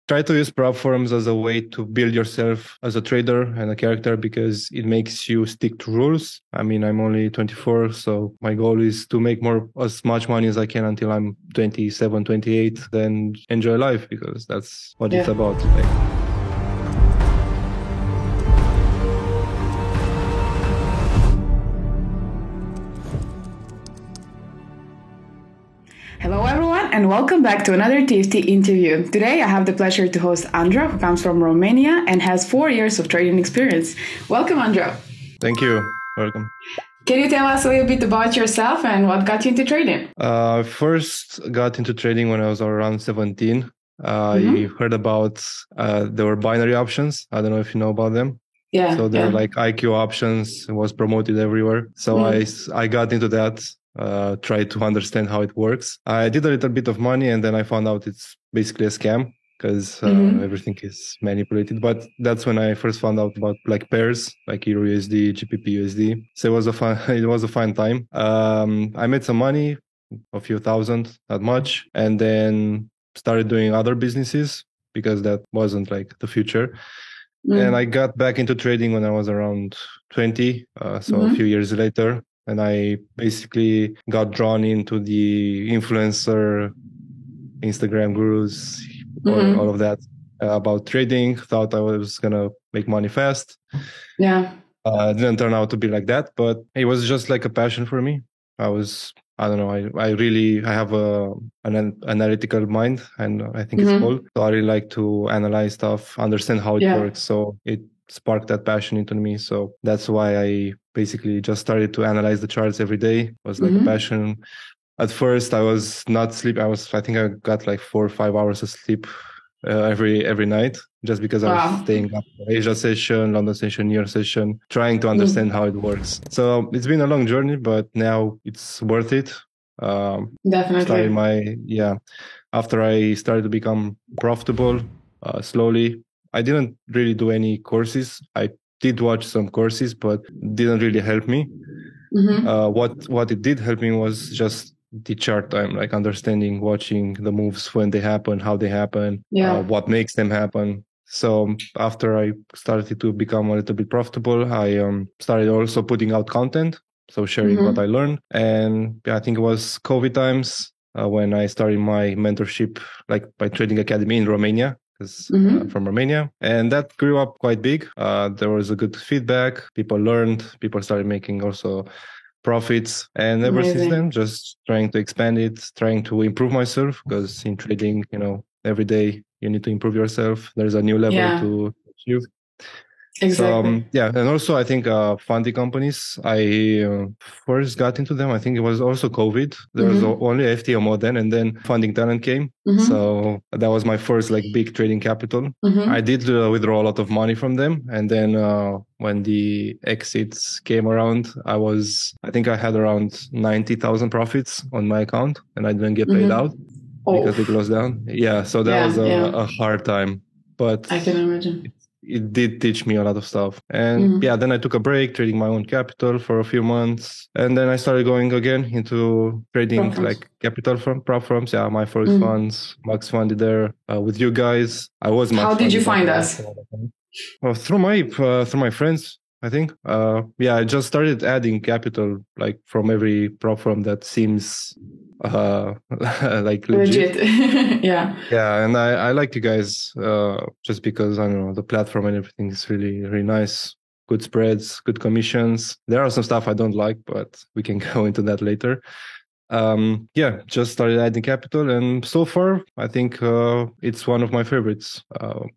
try to use platforms as a way to build yourself as a trader and a character because it makes you stick to rules. I mean, I'm only 24, so my goal is to make as much money as I can until I'm 27, 28, then enjoy life because that's what it's about. Hello everyone and welcome back to another TFT interview. Today I have the pleasure to host Andro, who comes from Romania and has 4 years of trading experience. Welcome, Andro. Thank you. Welcome. Can you tell us a little bit about yourself and what got you into trading? First got into trading when I was around 17. I heard about there were binary options. I don't know if you know about them. Yeah. So they're like IQ options. It was promoted everywhere. So I got into that. Try to understand how it works. I did a little bit of money and then I found out it's basically a scam because everything is manipulated. But that's when I first found out about like pairs, like Euro USD, GBP USD. So it was a fun time. I made some money, a few thousand, not much, and then started doing other businesses because that wasn't like the future. And I got back into trading when I was around 20, so a few years later. And I basically got drawn into the influencer, Instagram gurus, all of that about trading. Thought I was going to make money fast. Yeah. It didn't turn out to be like that, but it was just like a passion for me. I don't know, I have an analytical mind, and I think it's called. So I really like to analyze stuff, understand how it works. So it sparked that passion into me. So that's why I basically just started to analyze the charts every day. It was like a passion. At first, I was not sleep. I think I got like 4 or 5 hours of sleep every night, just because I was staying up for Asia session, London session, New York session, trying to understand how it works. So it's been a long journey, but now it's worth it. Definitely. After I started to become profitable slowly. I didn't really do any courses. I did watch some courses, but didn't really help me. What it did help me was just the chart time, like understanding, watching the moves when they happen, how they happen, what makes them happen. So after I started to become a little bit profitable, I started also putting out content, so sharing what I learned. And I think it was COVID times when I started my mentorship, like by Trading Academy in Romania. From Romania, and that grew up quite big. There was a good feedback. People learned. People started making also profits, and ever since then, just trying to expand it, trying to improve myself. Because in trading, every day you need to improve yourself. There's a new level to achieve. Exactly. So, and also I think funding companies, I first got into them. I think it was also COVID. There was only FTMO then, and then Funding Talent came. So that was my first like big trading capital. I did withdraw a lot of money from them, and then when the exits came around, I think I had around 90,000 profits on my account, and I didn't get paid out because they closed down. Yeah, so that was a hard time, but I can imagine. It did teach me a lot of stuff. And then I took a break, trading my own capital for a few months. And then I started going again into trading like capital from prop firms. Yeah, my Forex funds, Max funded there with you guys. I was Max. How did you find us? Through my friends, I think. I just started adding capital like from every prop firm that seems like legit. Yeah, and I like you guys just because I don't know, the platform and everything is really, really nice. Good spreads, good commissions. There are some stuff I don't like, but we can go into that later. Just started adding capital, and so far I think it's one of my favorites,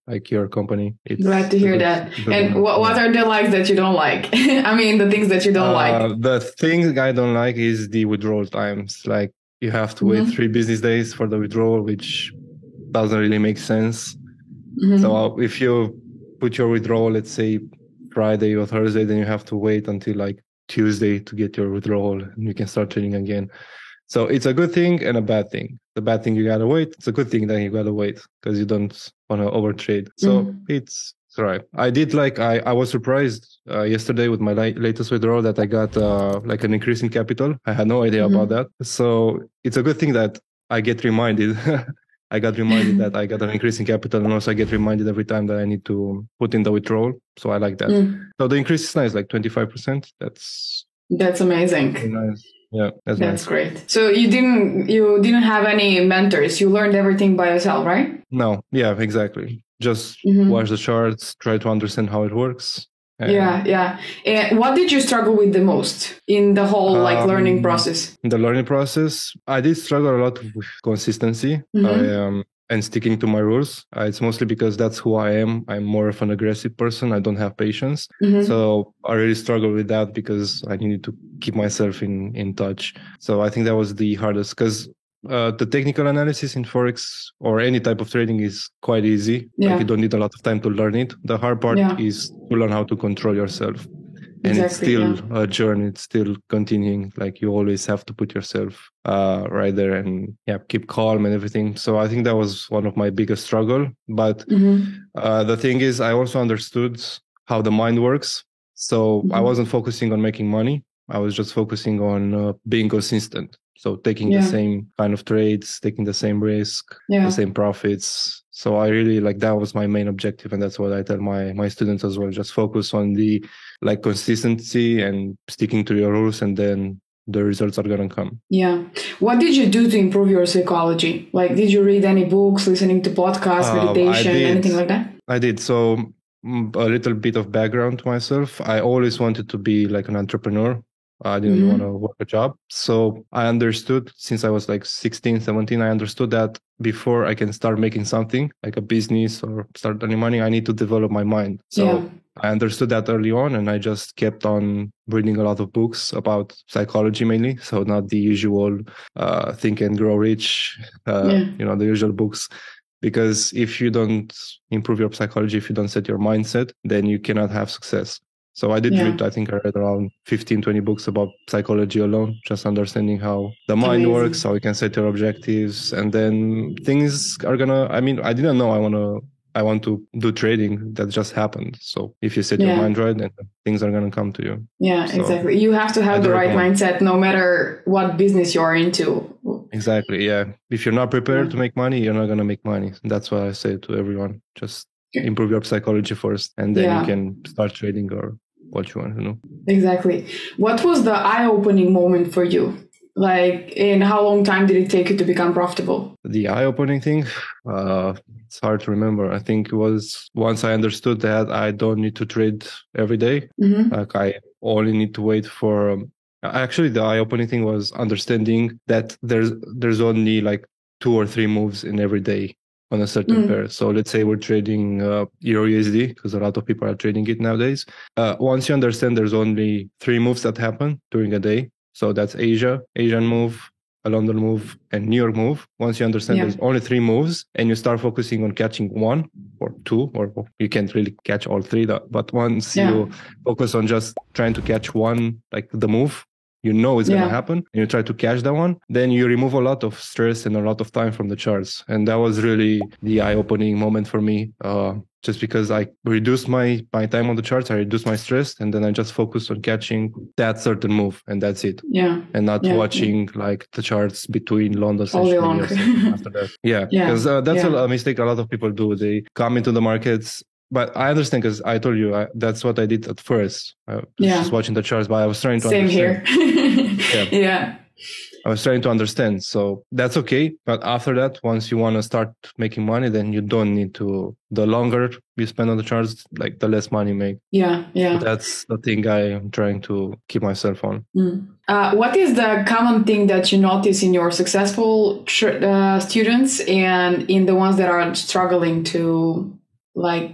like your company. Glad to hear that. And what are the likes that you don't like? I mean, the things that you don't like. The thing I don't like is the withdrawal times. Like you have to wait 3 business days for the withdrawal, which doesn't really make sense. So if you put your withdrawal, let's say Friday or Thursday, then you have to wait until like Tuesday to get your withdrawal, and you can start trading again. So it's a good thing and a bad thing. The bad thing, you gotta wait. It's a good thing that you gotta wait because you don't want to overtrade. So it's right. I was surprised yesterday with my latest withdrawal that I got like an increase in capital. I had no idea about that. So it's a good thing that I get reminded I got reminded that I got an increase in capital, and also I get reminded every time that I need to put in the withdrawal. So I like that. So the increase is nice, like 25%. That's amazing. Nice. Yeah, that's nice. Great. So you didn't have any mentors. You learned everything by yourself, right? No. Yeah, exactly. Just watch the charts, try to understand how it works. Yeah. And what did you struggle with the most in the whole learning process? In the learning process, I did struggle a lot with consistency and sticking to my rules. It's mostly because that's who I am. I'm more of an aggressive person. I don't have patience. So I really struggle with that because I needed to keep myself in touch. So I think that was the hardest because the technical analysis in Forex or any type of trading is quite easy. Like you don't need a lot of time to learn it. The hard part is to learn how to control yourself. And it's still a journey. It's still continuing. Like you always have to put yourself right there and keep calm and everything. So I think that was one of my biggest struggle. But the thing is, I also understood how the mind works. So I wasn't focusing on making money. I was just focusing on being consistent. So taking the same kind of trades, taking the same risk, the same profits. So I really that was my main objective. And that's what I tell my students as well. Just focus on the consistency and sticking to your rules, and then the results are going to come. Yeah. What did you do to improve your psychology? Did you read any books, listening to podcasts, meditation, anything like that? I did. So a little bit of background to myself. I always wanted to be an entrepreneur. I didn't want to work a job. So I understood since I was 16, 17, I understood that before I can start making something like a business or start earning money, I need to develop my mind. So I understood that early on, and I just kept on reading a lot of books about psychology mainly. So not the usual Think and Grow Rich, the usual books. Because if you don't improve your psychology, if you don't set your mindset, then you cannot have success. So I did read, I think I read around 15, 20 books about psychology alone, just understanding how the mind works, how you can set your objectives. And then things are I didn't know I want to do trading. That just happened. So if you set your mind right, then things are going to come to you. Yeah, so exactly. You have to have the right mindset no matter what business you're into. Exactly. Yeah. If you're not prepared to make money, you're not going to make money. That's what I say to everyone. Just improve your psychology first, and then you can start trading or what you want to know. Exactly. What was the eye-opening moment for you? In how long time did it take you to become profitable? The eye-opening thing, it's hard to remember. I think it was once I understood that I don't need to trade every day. I only need to wait for. Actually, the eye-opening thing was understanding that there's only 2 or 3 moves in every day on a certain pair. So let's say we're trading Euro USD, because a lot of people are trading it nowadays. Once you understand there's only 3 moves that happen during a day. So that's Asian move, a London move, and New York move. Once you understand there's only 3 moves, and you start focusing on catching 1 or 2, or you can't really catch all 3, but once you focus on just trying to catch one, the move, you know it's going to happen, and you try to catch that one, then you remove a lot of stress and a lot of time from the charts. And that was really the eye-opening moment for me, just because I reduced my time on the charts, I reduced my stress, and then I just focused on catching that certain move, and that's it. Yeah. And not watching the charts between London sessions after that. Because that's a mistake a lot of people do. They come into the markets. But I understand, because I told you that's what I did at first. Just watching the charts, but I was trying to understand. Same here. I was trying to understand. So that's okay. But after that, once you want to start making money, then you don't need to. The longer you spend on the charts, the less money you make. Yeah. So that's the thing I am trying to keep myself on. What is the common thing that you notice in your successful students and in the ones that are struggling to...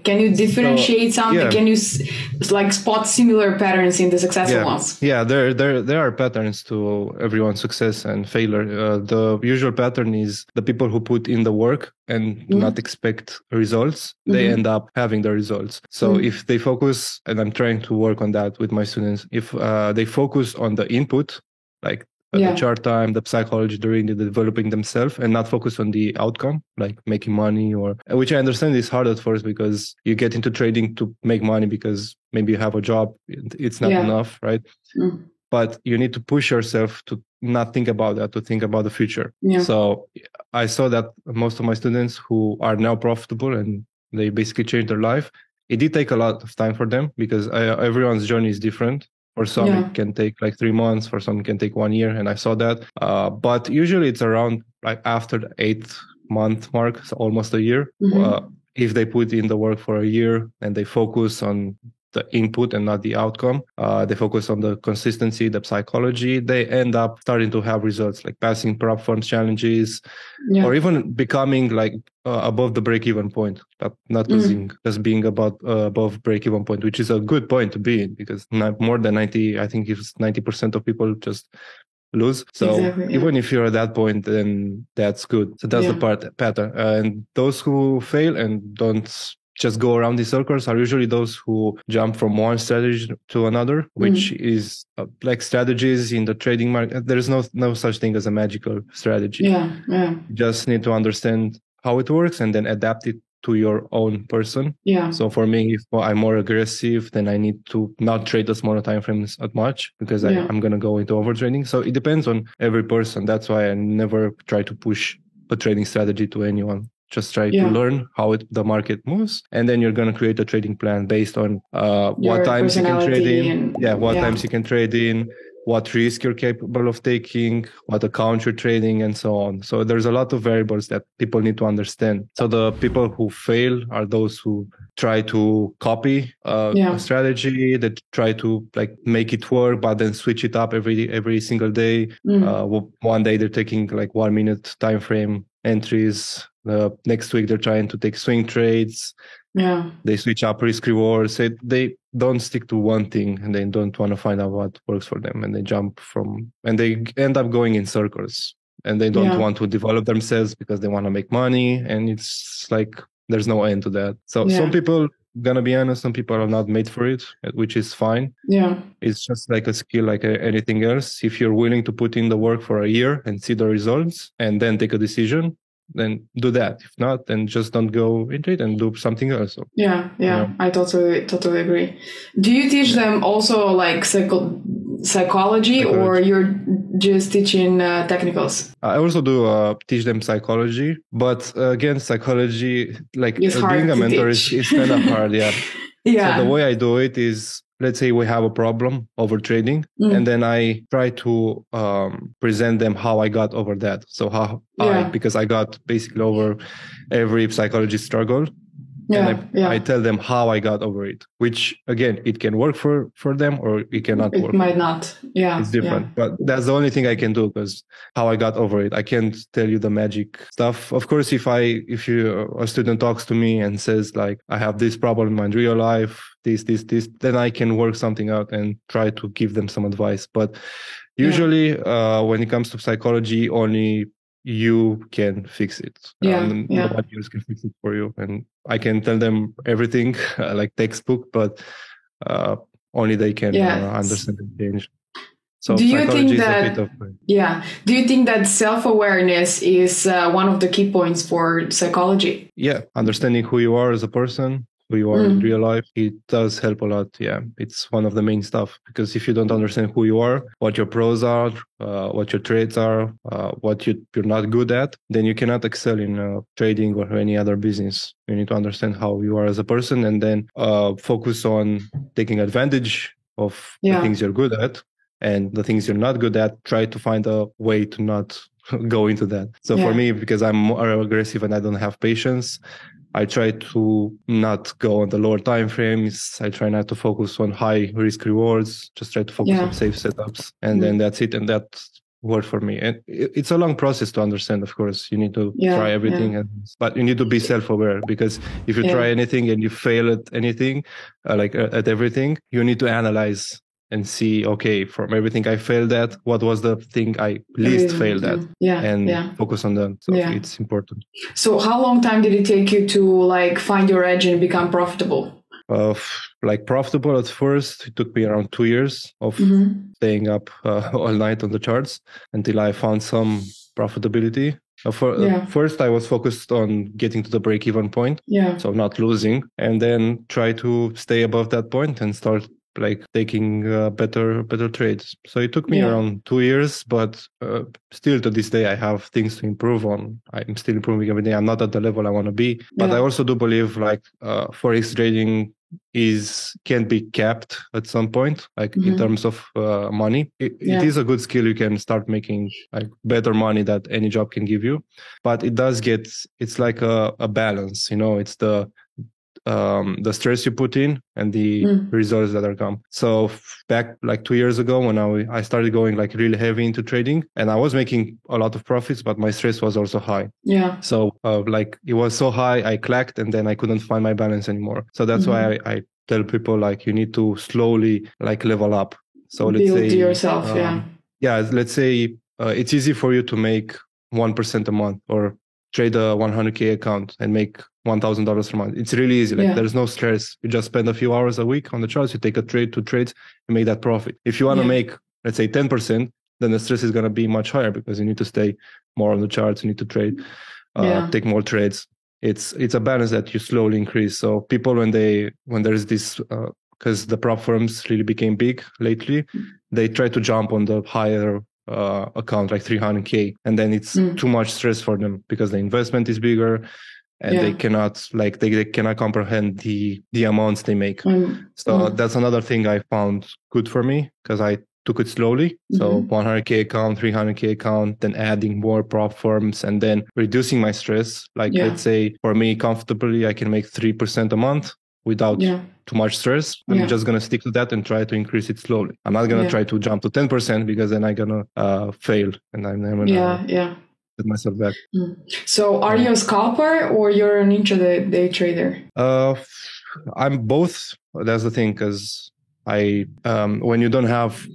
can you differentiate something? Can you spot similar patterns in the successful ones? Yeah, there are patterns to everyone's success and failure. The usual pattern is the people who put in the work and do not expect results, they end up having the results. So if they focus, and I'm trying to work on that with my students, if they focus on the input, the chart time, the psychology, during the developing themselves, and not focus on the outcome, making money, which I understand is hard at first, because you get into trading to make money because maybe you have a job. It's not enough, right? but you need to push yourself to not think about that, to think about the future. Yeah. So I saw that most of my students who are now profitable and they basically changed their life, it did take a lot of time for them because everyone's journey is different. For some, it can take like 3 months. For some, it can take 1 year. And I saw that. But usually it's around like after the 8-month mark, so almost a year. If they put in the work for a year and they focus on the input and not the outcome, they focus on the consistency, the psychology, they end up starting to have results like passing prop forms challenges or even becoming like above the break-even point, not losing, just being above break-even point, which is a good point to be in because more than 90, I think it's 90% of people just lose. So even if you're at that point, then that's good. So that's the pattern. And those who fail and don't just go around these circles are usually those who jump from one strategy to another, which is like strategies in the trading market. There's no such thing as a magical strategy. You just need to understand how it works and then adapt it to your own person. So for me, if I'm more aggressive, then I need to not trade the smaller time frames as much because I'm going to go into overtrading. So it depends on every person. That's why I never try to push a trading strategy to anyone. Just try to learn how the market moves, and then you're going to create a trading plan based on what times you can trade in, times you can trade in, what risk you're capable of taking, what account you're trading, and so on. So there's a lot of variables that people need to understand. So the people who fail are those who try to copy a strategy, that try to like make it work, but then switch it up every single day. One day they're taking like 1 minute time frame entries. Next week they're trying to take swing trades. They switch up risk rewards. They don't stick to one thing and they don't want to find out what works for them, and they jump from and they end up going in circles, and they don't want to develop themselves because they want to make money, and it's like there's no end to that. So some people, gonna be honest, some people are not made for it, which is fine. It's just like a skill like anything else. If you're willing to put in the work for a year and see the results and then take a decision, then do that. If not, then just don't go into it and do something else. So, I totally agree. Do you teach them also like psychology, or you're just teaching technicals? I also do teach them psychology, but again, psychology, like being a mentor is kind of hard. So the way I do it is, let's say we have a problem over trading, and then I try to present them how I got over that. So because I got basically over every psychology struggle. I tell them how I got over it, which again, it can work for them or it cannot work. It might not. It's different. But that's the only thing I can do, because how I got over it. I can't tell you the magic stuff. Of course, if a student talks to me and says like, I have this problem in my real life, this, then I can work something out and try to give them some advice. But usually when it comes to psychology, only you can fix it. Nobody else can fix it for you. And I can tell them everything like textbook, but only they can understand and change. So do you think that self-awareness is one of the key points for psychology? Yeah, understanding who you are as a person, who you are in real life, it does help a lot. Yeah, it's one of the main stuff, because if you don't understand who you are, what your pros are, what your traits are, what you're not good at, then you cannot excel in trading or any other business. You need to understand how you are as a person, and then focus on taking advantage of the things you're good at, and the things you're not good at, try to find a way to not go into that. So for me, because I'm more aggressive and I don't have patience, I try to not go on the lower time frames. I try not to focus on high risk rewards. Just try to focus on safe setups, and then that's it. And that worked for me. And it's a long process to understand. Of course, you need to try everything, but you need to be self-aware, because if you try anything and you fail at anything, at everything, you need to analyze and see, okay, from everything I failed at, what was the thing I least failed at? And focus on that. So it's important. So how long time did it take you to find your edge and become profitable? Profitable at first, it took me around 2 years of staying up all night on the charts until I found some profitability. First, I was focused on getting to the break-even point, so not losing, and then try to stay above that point and start like taking better trades. So it took me around 2 years, but still to this day I have things to improve on. I'm still improving every day. I'm not at the level I want to be, but I also do believe like forex trading can be capped at some point, like in terms of money. It is a good skill. You can start making like better money that any job can give you, but it does it's like a balance, it's the stress you put in and the results that are come. So back like 2 years ago when I started going like really heavy into trading, and I was making a lot of profits, but my stress was also high. Yeah. So like it was so high, I clacked, and then I couldn't find my balance anymore. So that's why I tell people like you need to slowly like level up. So let's build say yourself. Let's say it's easy for you to make 1% a month or trade a 100K account and make $1,000 a month. It's really easy. Like there's no stress. You just spend a few hours a week on the charts. You take a trade, 2 trades, and make that profit. If you want to make, let's say 10%, then the stress is going to be much higher because you need to stay more on the charts. You need to trade, take more trades. It's a balance that you slowly increase. So people, when there's this, because the prop firms really became big lately, they try to jump on the higher account, like 300K, and then it's too much stress for them because the investment is bigger, and they cannot they cannot comprehend the amounts they make. So that's another thing I found good for me because I took it slowly. So 100K account, 300K account, then adding more prop firms, and then reducing my stress. Like let's say for me, comfortably, I can make 3% a month without too much stress. I'm just going to stick to that and try to increase it slowly. I'm not going to try to jump to 10% because then I'm going to fail and I'm going to get myself back. So are you a scalper or you're an intraday trader? I'm both. That's the thing, because when you don't have,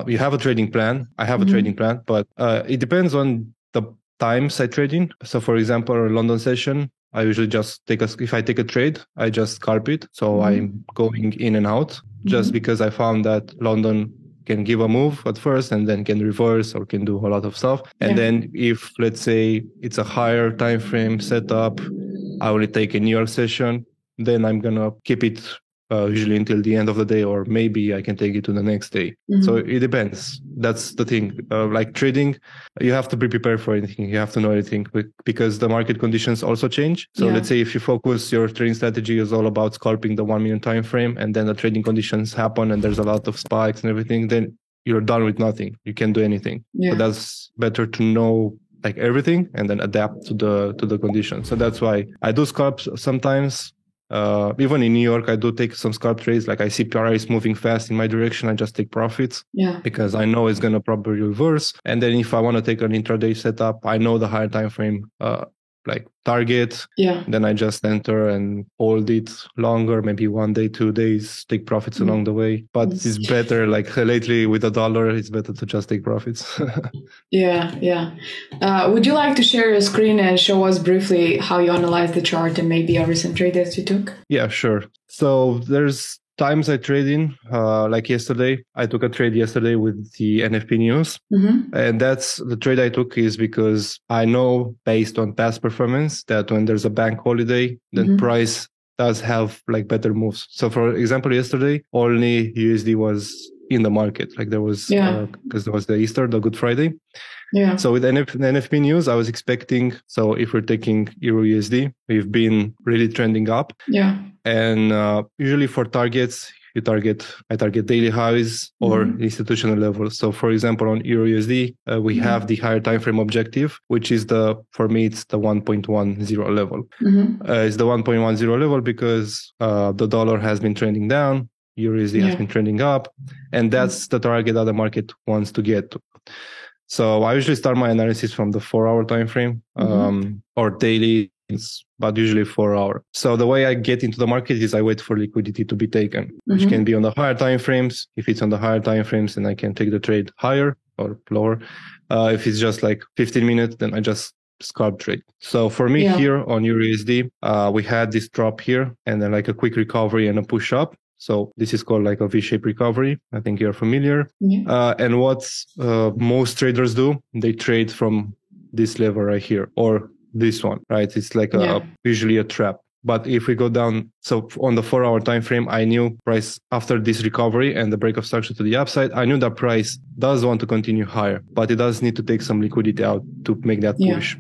you have a trading plan. I have a trading plan, but it depends on the times I trade in. So for example, a London session, I usually just if I take a trade, I just scalp it. So I'm going in and out just because I found that London can give a move at first and then can reverse or can do a lot of stuff. And then if, let's say, it's a higher time frame setup, I only take a New York session, then I'm going to keep it usually until the end of the day, or maybe I can take it to the next day. So it depends. That's the thing. Like trading, you have to be prepared for anything. You have to know everything because the market conditions also change. So let's say if you focus, your trading strategy is all about scalping the 1 minute time frame, and then the trading conditions happen and there's a lot of spikes and everything, then you're done with nothing. You can't do anything. So that's better to know like everything and then adapt to the conditions. So that's why I do scalp sometimes. Even in New York, I do take some scalp trades. Like I see price moving fast in my direction, I just take profits because I know it's going to probably reverse. And then if I want to take an intraday setup, I know the higher time frame like target. Then I just enter and hold it longer, maybe 1 day, 2 days, take profits along the way. But it's better, like lately with the dollar, it's better to just take profits. Would you like to share your screen and show us briefly how you analyze the chart and maybe a recent trade that you took? Yeah, sure. So there's times I trade in, like yesterday, I took a trade yesterday with the NFP news. And that's the trade I took is because I know based on past performance that when there's a bank holiday, then price does have like better moves. So for example, yesterday, only USD was in the market. Like there was, because there was the Easter, the Good Friday. So with NFP news, I was expecting, so if we're taking Euro USD, we've been really trending up. And usually for targets, I target daily highs or institutional levels. So for example, on Euro USD, we have the higher time frame objective, which is for me, it's the 1.10 level. It's the 1.10 level because the dollar has been trending down, Euro USD has been trending up, and that's the target that the market wants to get to. So I usually start my analysis from the 4-hour time frame or daily, but usually 4 hour. So the way I get into the market is I wait for liquidity to be taken, which can be on the higher time frames. If it's on the higher time frames, then I can take the trade higher or lower. If it's just like 15 minutes, then I just scalp trade. So for me here on EURUSD, we had this drop here and then like a quick recovery and a push up. So this is called like a V-shaped recovery. I think you're familiar. And what most traders do, they trade from this level right here or this one, right? It's like usually a trap. But if we go down, so on the 4-hour time frame, I knew price after this recovery and the break of structure to the upside, I knew that price does want to continue higher, but it does need to take some liquidity out to make that push.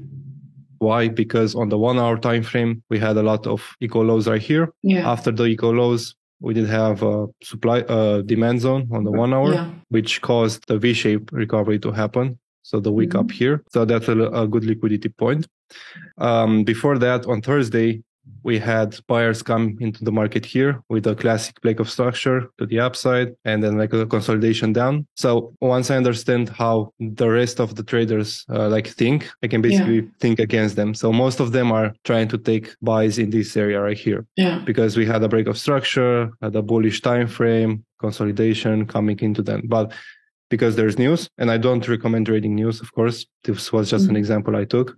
Why? Because on the 1-hour time frame, we had a lot of eco lows right here. After the eco lows, we did have a demand zone on the 1 hour, which caused the V-shaped recovery to happen. So the wick up here. So that's a good liquidity point. Before that, on Thursday, we had buyers come into the market here with a classic break of structure to the upside and then like a consolidation down. So once I understand how the rest of the traders think, I can basically think against them. So most of them are trying to take buys in this area right here because we had a break of structure, had a bullish time frame, consolidation coming into them. But because there's news, and I don't recommend trading news, of course. This was just an example I took.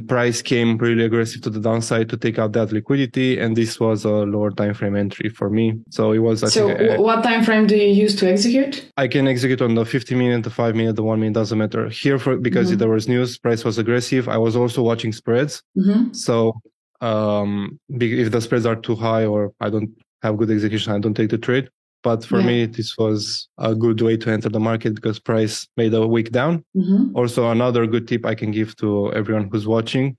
Price came really aggressive to the downside to take out that liquidity, and this was a lower time frame entry for me. So it was. What time frame do you use to execute? I can execute on the 50-minute, the 5-minute, the 1 minute, doesn't matter. Here, because there was news, price was aggressive. I was also watching spreads. So if the spreads are too high or I don't have good execution, I don't take the trade. But for me, this was a good way to enter the market because price made a wick down. Also, another good tip I can give to everyone who's watching.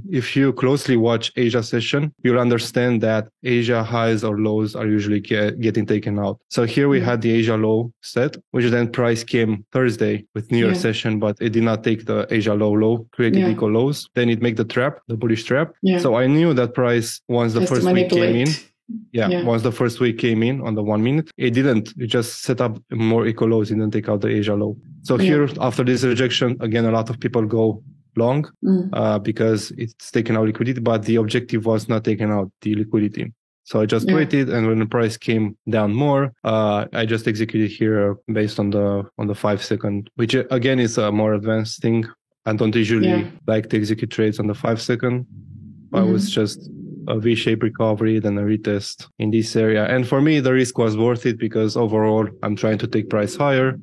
If you closely watch Asia session, you'll understand that Asia highs or lows are usually getting taken out. So here we had the Asia low set, which then price came Thursday with New York session, but it did not take the Asia low, created equal lows. Then it made the trap, the bullish trap. So I knew that price, once the first week came in, once the first week came in on the 1 minute, it just set up more eco lows, it didn't take out the Asia low. So here, after this rejection, again, a lot of people go long because it's taken out liquidity, but the objective was not taking out the liquidity. So I just waited, and when the price came down more, I just executed here based on the 5 second, which again is a more advanced thing. I don't usually like to execute trades on the 5 second. I was just a V-shaped recovery, then a retest in this area. And for me, the risk was worth it because overall, I'm trying to take price higher.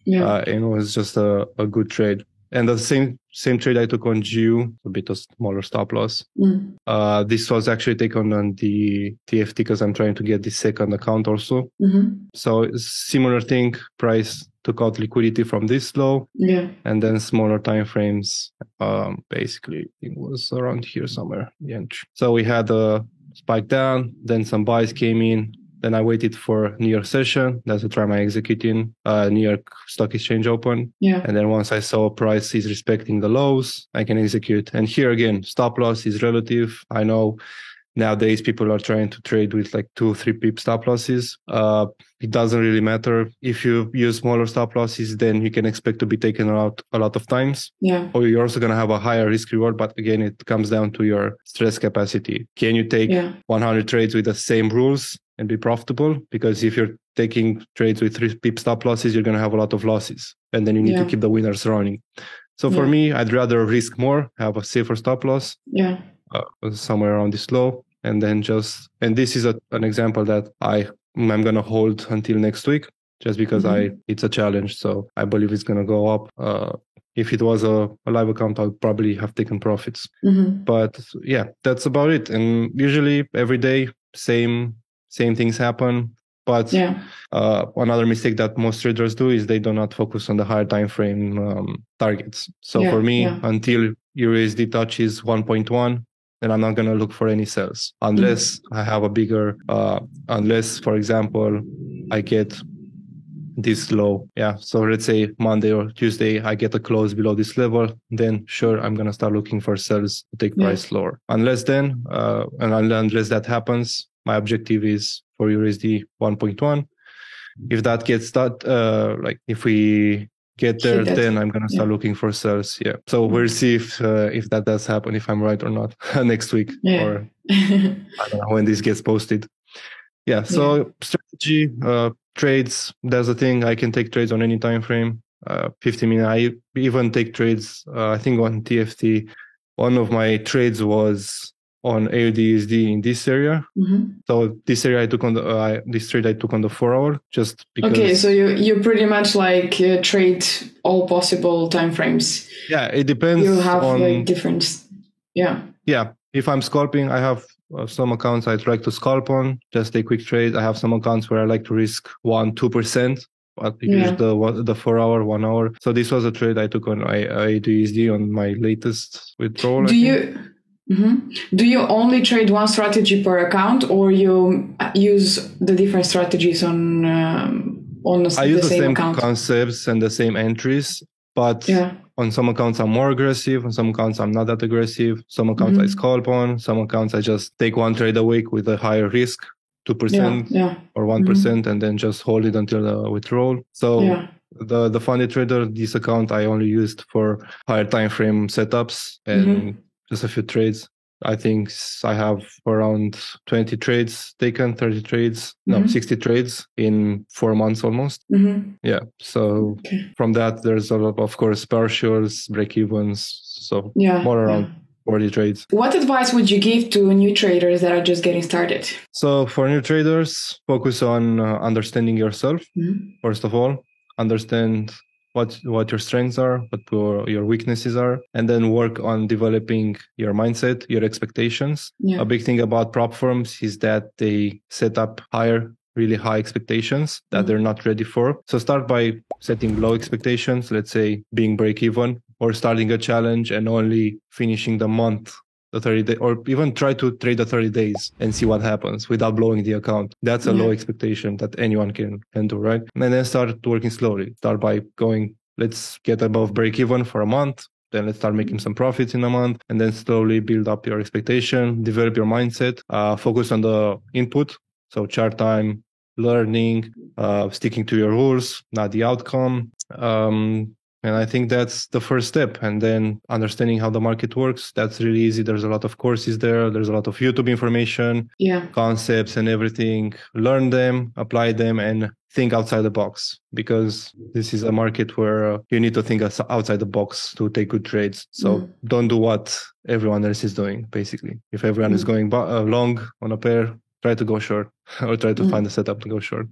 And it was just a good trade. And the same trade I took on GU, a bit of smaller stop loss. This was actually taken on the TFT because I'm trying to get the second account also. So similar thing, price took out liquidity from this low. And then smaller time frames, basically it was around here somewhere. So we had a spike down, then some buys came in. Then I waited for New York session. That's the time I executing New York Stock Exchange open. And then once I saw price is respecting the lows, I can execute. And here again, stop loss is relative. I know nowadays people are trying to trade with like 2-3 pip stop losses. It doesn't really matter. If you use smaller stop losses, then you can expect to be taken out a lot of times. Or you're also going to have a higher risk reward. But again, it comes down to your stress capacity. Can you take 100 trades with the same rules and be profitable? Because if you're taking trades with 3 pip stop losses, you're going to have a lot of losses. And then you need to keep the winners running. So for me, I'd rather risk more, have a safer stop loss somewhere around this low. And then and this is an example that I'm going to hold until next week, just because it's a challenge. So I believe it's going to go up. If it was a live account, I would probably have taken profits. But yeah, that's about it. And usually every day, same things happen. But another mistake that most traders do is they do not focus on the higher time frame targets. So for me, until USD touches 1.1, then I'm not going to look for any sells unless I have a bigger, unless, for example, I get this low. So let's say Monday or Tuesday, I get a close below this level. Then sure, I'm going to start looking for sells to take price lower. Unless then, unless that happens, my objective is for USD 1.1. If that gets if we get there, then I'm going to start looking for sells. So we'll see if that does happen, if I'm right or not next week, or I don't know when this gets posted. So strategy, trades, that's the thing. I can take trades on any time frame, 50 minutes. I even take trades, I think on TFT, one of my trades was on AUDUSD in this area. So this area I took on this trade I took on the 4 hour, just because. Okay, so you pretty much trade all possible time frames. It depends. You have different. if I'm scalping, I have some accounts I like to scalp on, just take quick trades. I have some accounts where I like to risk 1-2%. But use the 4 hour, 1 hour. So this was a trade I took on AUDUSD on my latest withdrawal. Do you only trade one strategy per account, or you use the different strategies on I use the same account? Concepts and the same entries, but on some accounts I'm more aggressive, on some accounts I'm not that aggressive. Some accounts I scalp on, some accounts I just take one trade a week with a higher risk. 2% or 1%, and then just hold it until the withdrawal. So the funded trader, this account I only used for higher time frame setups and just a few trades. I think I have around 20 trades taken, 30 trades, 60 trades in 4 months almost. Yeah. So from that, there's a lot, of course, partials, break-evens. So more around 40 trades. What advice would you give to new traders that are just getting started? So for new traders, focus on understanding yourself. First of all, understand what your strengths are, what your weaknesses are, and then work on developing your mindset, your expectations. A big thing about prop firms is that they set up really high expectations that they're not ready for. So start by setting low expectations, let's say being break even, or starting a challenge and only finishing the month, the 30 days, or even try to trade the 30 days and see what happens without blowing the account. That's a low expectation that anyone can do, right? And then start working slowly. Start by going, let's get above break even for a month. Then let's start making some profits in a month, and then slowly build up your expectation, develop your mindset, focus on the input. So chart time, learning, sticking to your rules, not the outcome. And I think that's the first step. And then understanding how the market works, that's really easy. There's a lot of courses there. There's a lot of YouTube information, concepts and everything. Learn them, apply them, and think outside the box, because this is a market where you need to think outside the box to take good trades. So don't do what everyone else is doing, basically. If everyone is going long on a pair, try to go short or try to find a setup to go short.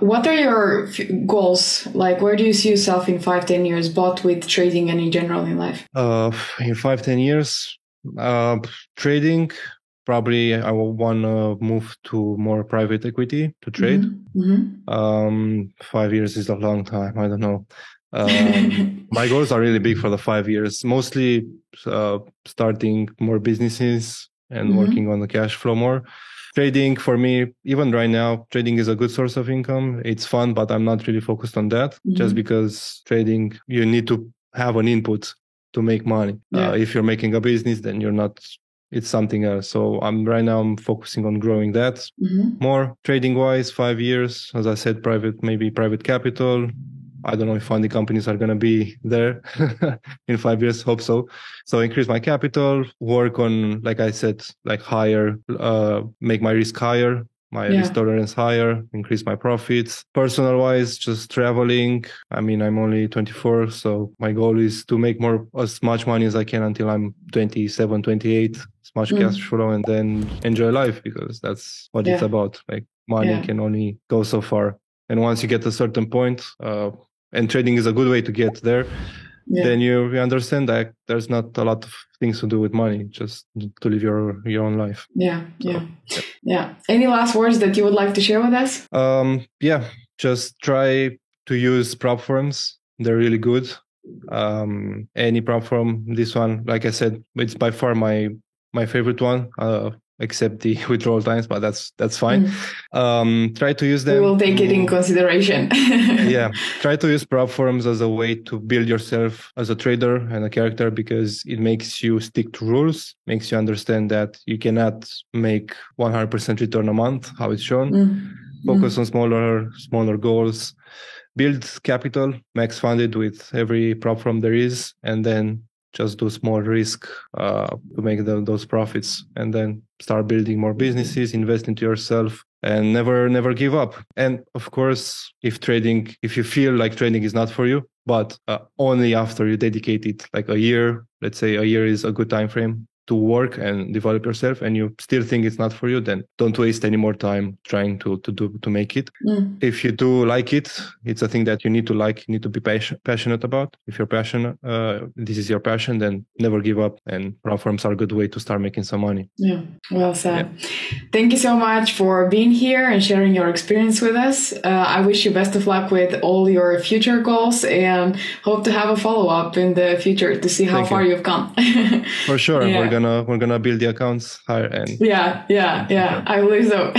What are your goals? Like, where do you see yourself in 5-10 years, both with trading and in general in life? In 5-10 years, trading, probably I will want to move to more private equity to trade. 5 years is a long time. I don't know. My goals are really big for the 5 years, mostly starting more businesses and working on the cash flow more. Trading, for me, even right now, trading is a good source of income. It's fun, but I'm not really focused on that, just because trading, you need to have an input to make money. If you're making a business, then you're not, it's something else. So right now I'm focusing on growing that more. Trading wise, 5 years, as I said, maybe private capital. I don't know if funding companies are going to be there in 5 years. Hope so. So increase my capital, work on, like I said, like higher, make my risk higher, my risk tolerance higher, increase my profits. Personal wise, just traveling. I mean, I'm only 24. So my goal is to make as much money as I can until I'm 27, 28, as much cash flow, and then enjoy life, because that's what it's about. Like money can only go so far. And once you get to a certain point, and trading is a good way to get there, then you understand that there's not a lot of things to do with money, just to live your own life. Any last words that you would like to share with us? Just try to use prop firms. They're really good. Any prop firm, this one, like I said, it's by far my favorite one. Except the withdrawal times, but that's fine. Try to use them. We will take it in consideration. Try to use prop firms as a way to build yourself as a trader and a character, because it makes you stick to rules, makes you understand that you cannot make 100% return a month, how it's shown. Focus on smaller goals, build capital, max funded with every prop firm there is, and then just do small risk to make those profits, and then start building more businesses, invest into yourself, and never give up. And of course, if you feel like trading is not for you, but only after you dedicate it like a year, let's say a year is a good time frame. to work and develop yourself and you still think it's not for you, then don't waste any more time trying to make it. If you do like it, it's a thing that you need to like, you need to be passionate about. If you're passionate, this is your passion, then never give up, and platforms are a good way to start making some money. Yeah, well said. Yeah. Thank you so much for being here and sharing your experience with us. I wish you best of luck with all your future goals and hope to have a follow-up in the future to see how far you've come. For sure. Yeah. We're gonna build the accounts higher and yeah. I believe so.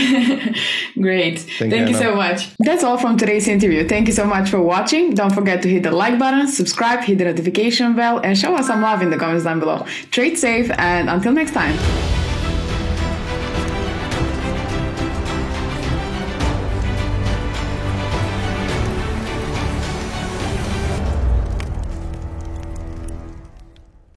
Great. Thank you so much. That's all from today's interview. Thank you so much for watching. Don't forget to hit the like button, subscribe, hit the notification bell, and show us some love in the comments down below. Trade safe, and until next time.